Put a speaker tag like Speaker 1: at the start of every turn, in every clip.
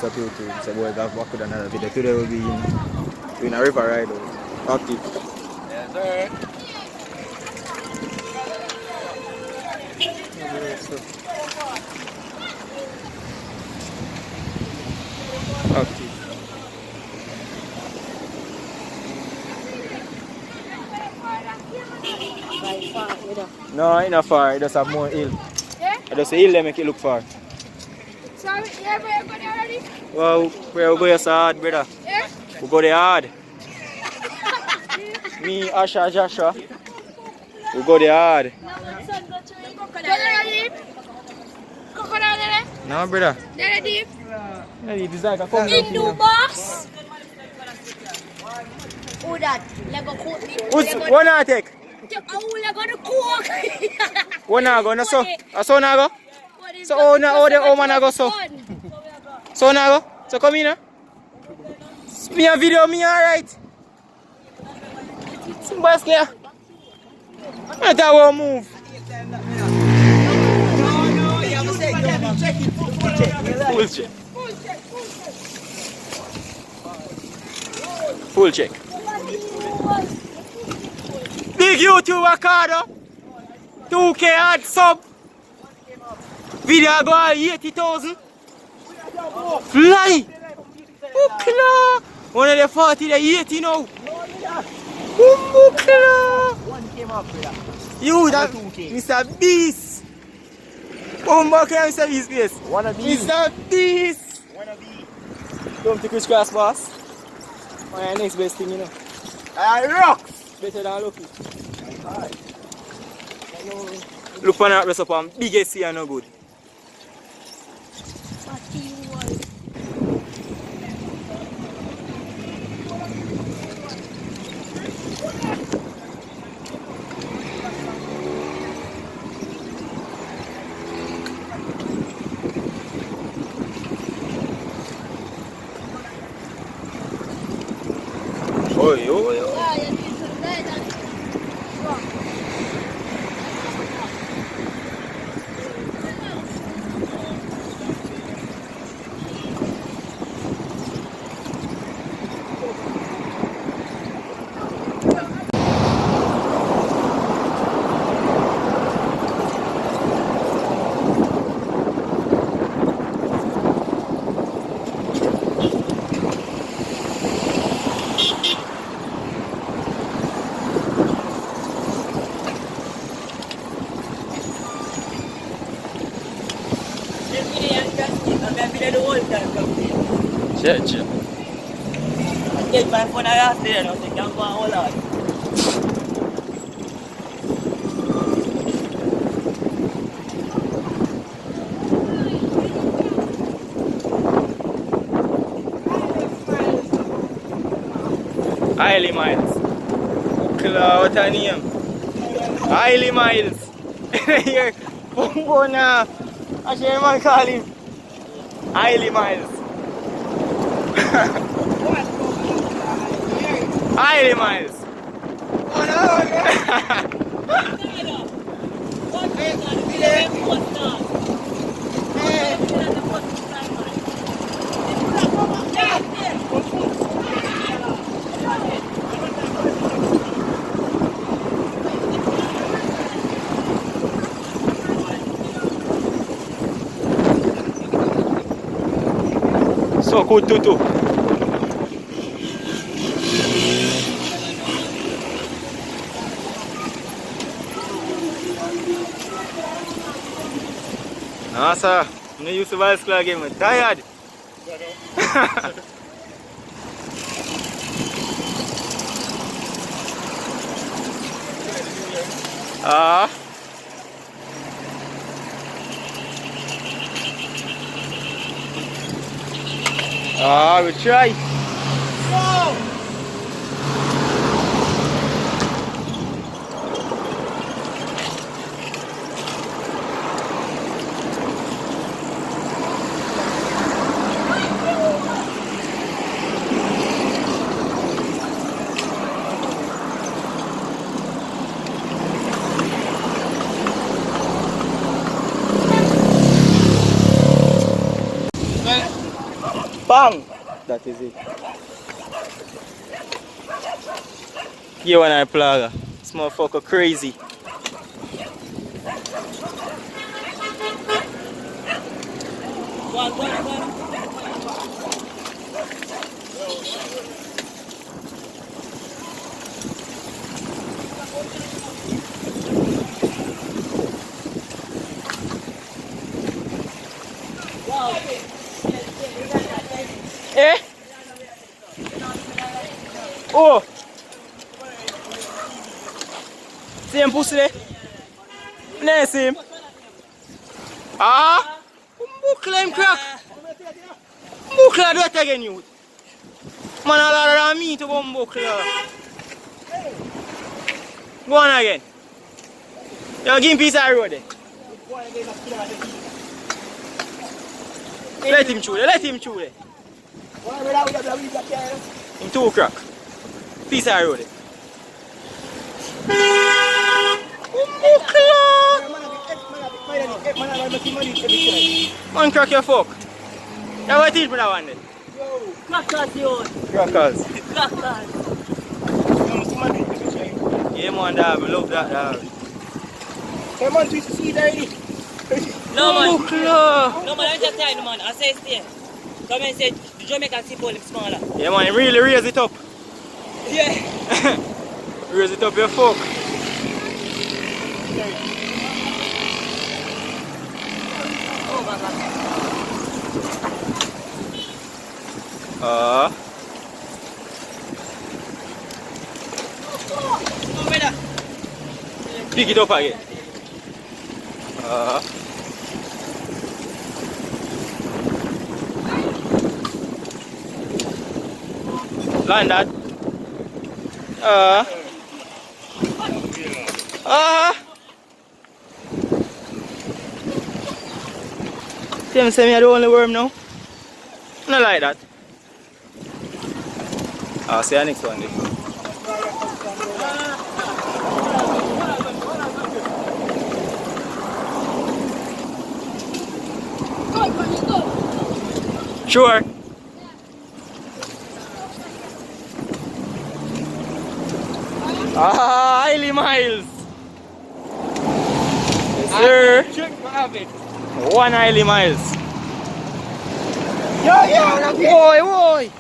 Speaker 1: what's up YouTube? It's a boy back with another video. Today we'll be doing a river ride out. Active.
Speaker 2: Yes, sir.
Speaker 1: Active. No, it's not far. It just have more hill.
Speaker 3: Yeah?
Speaker 1: It just a hill that make it look far.
Speaker 3: So, yeah, we're going already?
Speaker 1: Well, we'll go there so hard, brother.
Speaker 3: Yeah?
Speaker 1: We go there hard. Me, Asha, Joshua. We go there hard.
Speaker 3: Crocodile there?
Speaker 1: No, brother.
Speaker 3: There deep?
Speaker 1: Yeah, the design come
Speaker 3: In new box? Who that? Lego coat me.
Speaker 1: One I take.
Speaker 3: Oh, Lego the cook.
Speaker 1: One I go, no so. A son I go. So oh man I go so. Son I go. So come in. Me a video me alright. Somebody clear. Let that one move. Full check. Full check. Big YouTube Acado. 2K ad sub. Video go all 80,000. Fly. Bukla. One of the 40 the 80 now. Bukla. You that Mr. Beast. Bumbo can Mr. Beast place. Mr. Beast. Don't take Chris Cross boss. My next best thing, you know. I rocks! Better than Lucky. Look for that rest up on biggest here no good. Oi, oi, oi. Church.
Speaker 2: I get my phone out there, I think I'm going all out.
Speaker 1: Highly Miles. What a name. Highly Miles. Here. Bumbo na. I share man call him. Highly Miles. Highly Miles. So good tutu. No sir, no use the bicycle again, I'm tired. We try.
Speaker 2: Bang!
Speaker 1: That is it. You and I plaga. This motherfucker crazy.
Speaker 2: Go on, go on, go on.
Speaker 1: Eh? Oh! Same pussy there? No, same. Ah! Buckle him crack! Buckle do it again, you. Man, a lot of me to go buckle. Go on again. You give him piece of road there. Let him through there, let him through there. Him two crack. Piece of road there. Man crack your fuck. You want to teach me that one then?
Speaker 2: Crackers, yo.
Speaker 1: Crackers.
Speaker 2: Crackers.
Speaker 1: Yeah man, dog, I love that dog.
Speaker 2: Hey man, do you see it already? No man. No man, I'm just telling you man, I say stay. Come and say the Jamaican people look smaller.
Speaker 1: Yeah man, really raise it up.
Speaker 2: Yeah.
Speaker 1: Raise it up your fuck.
Speaker 2: Oh my god. Oh brother.
Speaker 1: Pick it up again. Land that. Them say me are the only worm now. Not like that. I'll see you next one then. Sure. Highly miles. Yes, sir. One highly miles. Boy.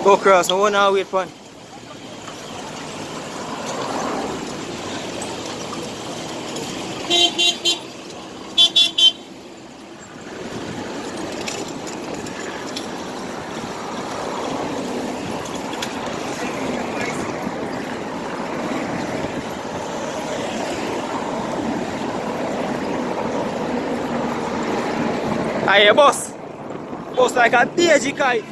Speaker 1: Go across, no one now wait for. Aye, boss. Boss like a DG kite.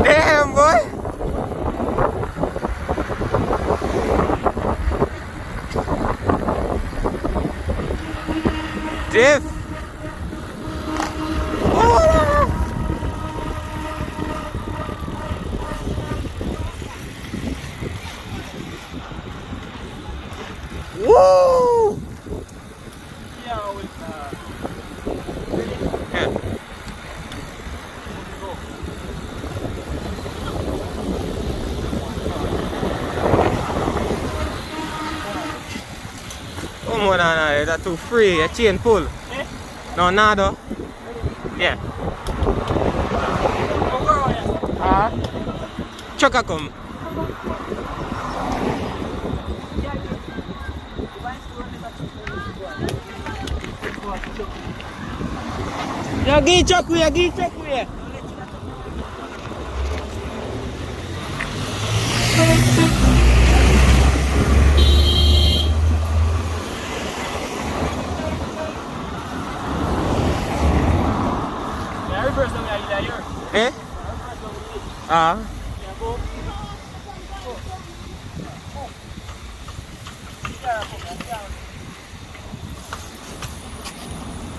Speaker 1: Damn, boy. Diff. no, that's too free. Your chain pull.
Speaker 2: Eh?
Speaker 1: No, nada. Yeah. Chucka come. Yeah, give chuck we. Eh?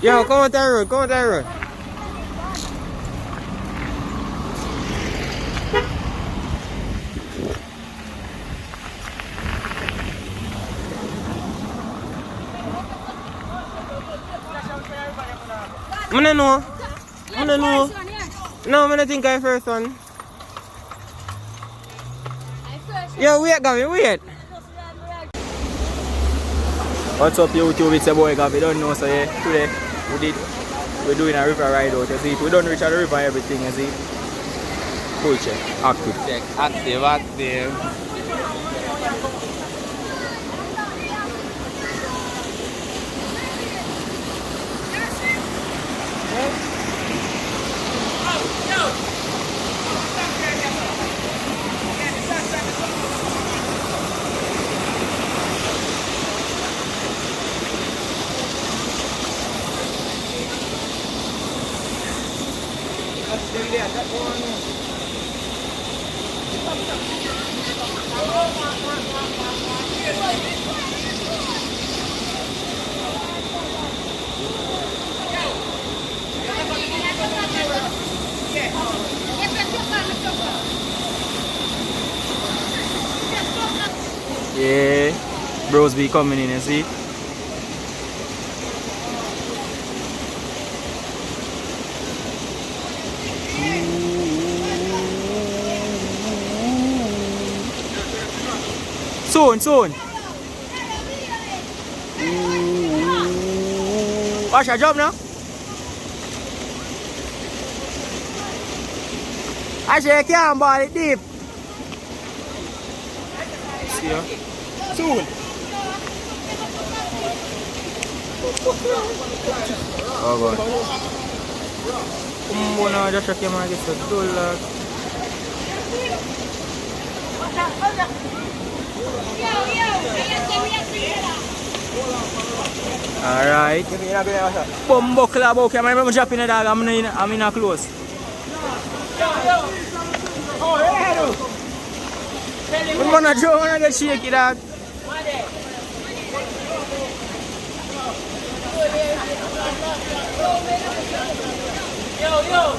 Speaker 1: Yo, come on that road. I don't know. No, I don't think I first one. Yo, wait, Gavin, wait. What's up, YouTube? It's your boy Gavin. Don't know, so yeah, today we're doing a river ride out. You see, we don't reach out the river and everything. You see, full check, active. Yeah, bros be coming in, you see. Soon. Watch your job now. I say you can't ball it deep. See ya. Soon. Oh God. Muna just check your man get the dollar. Alright. Bumbo club, okay. I'm dropping a dog. I'm in a close. I'm gonna draw and I get shaky, dog. Yo.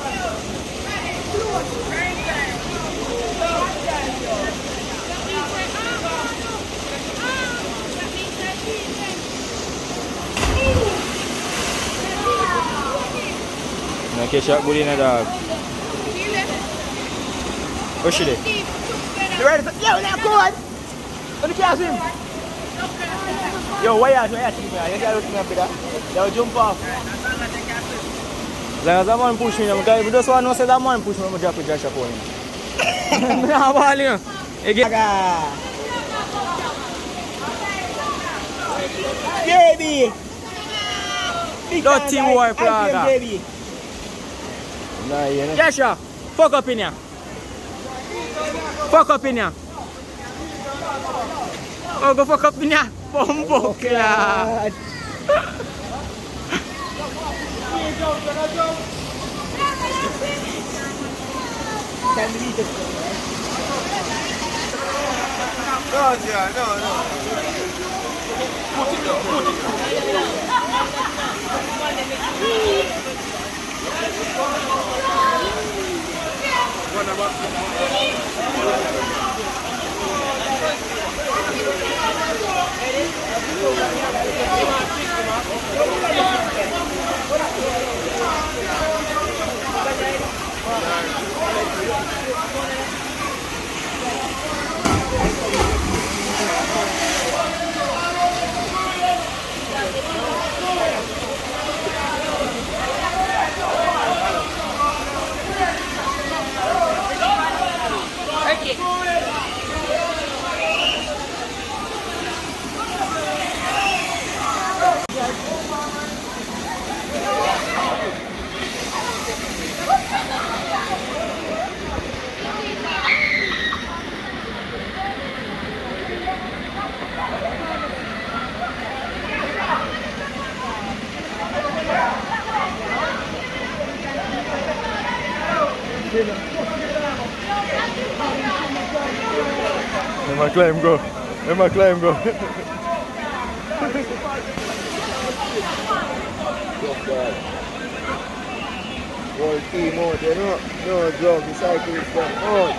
Speaker 1: I catch that bully in a dog. What's she there? You ready? Yo, now come on! Let me catch him! Yo, why are you looking at me? Yo, jump off. As that man push me, because if just want to know say that man push me, I'm going to drop it just upon him. I'm not balling you. Baby! Dirty boy, plaga. Jasha, fuck up in here. Oh, go fuck up in here. Bumbo clad. Let my climb go. Let my climb go.
Speaker 4: Whole team out, you know? No drug, the cyclists come out.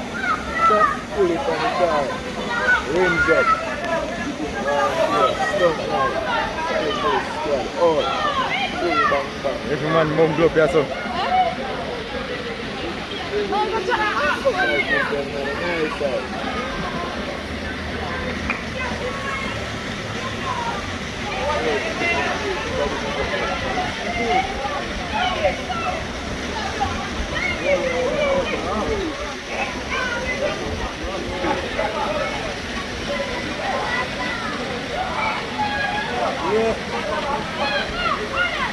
Speaker 4: Stop, pull it on the car. Rims up. Stop now. Cyclists squad out. Pull bang bang.
Speaker 1: Every man mumble up here, so.
Speaker 4: Cyclists them on the nice side.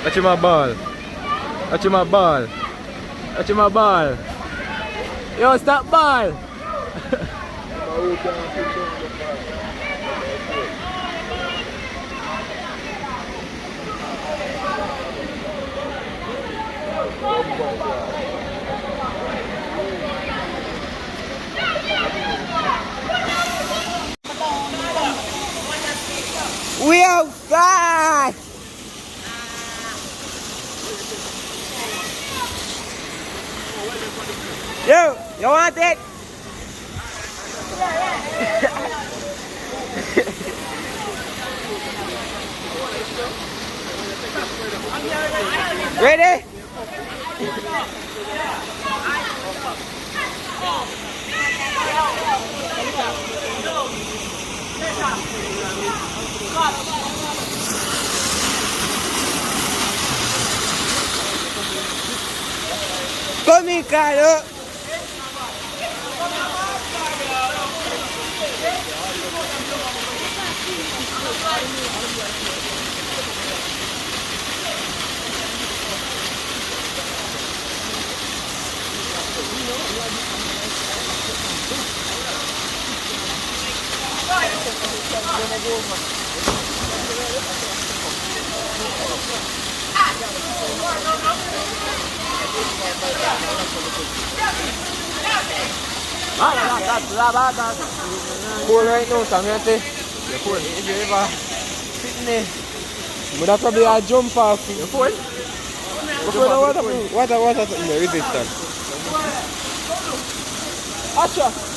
Speaker 1: Watch my ball. Watch my ball. Watch my ball. Yo, stop ball. We outside. Yo, you want it? Ready? Come, Carlo. Cool right now, Samantha. You're cool. If you ever sit in there, but that's probably a jump off. You're cool. What in the resistance? Acha!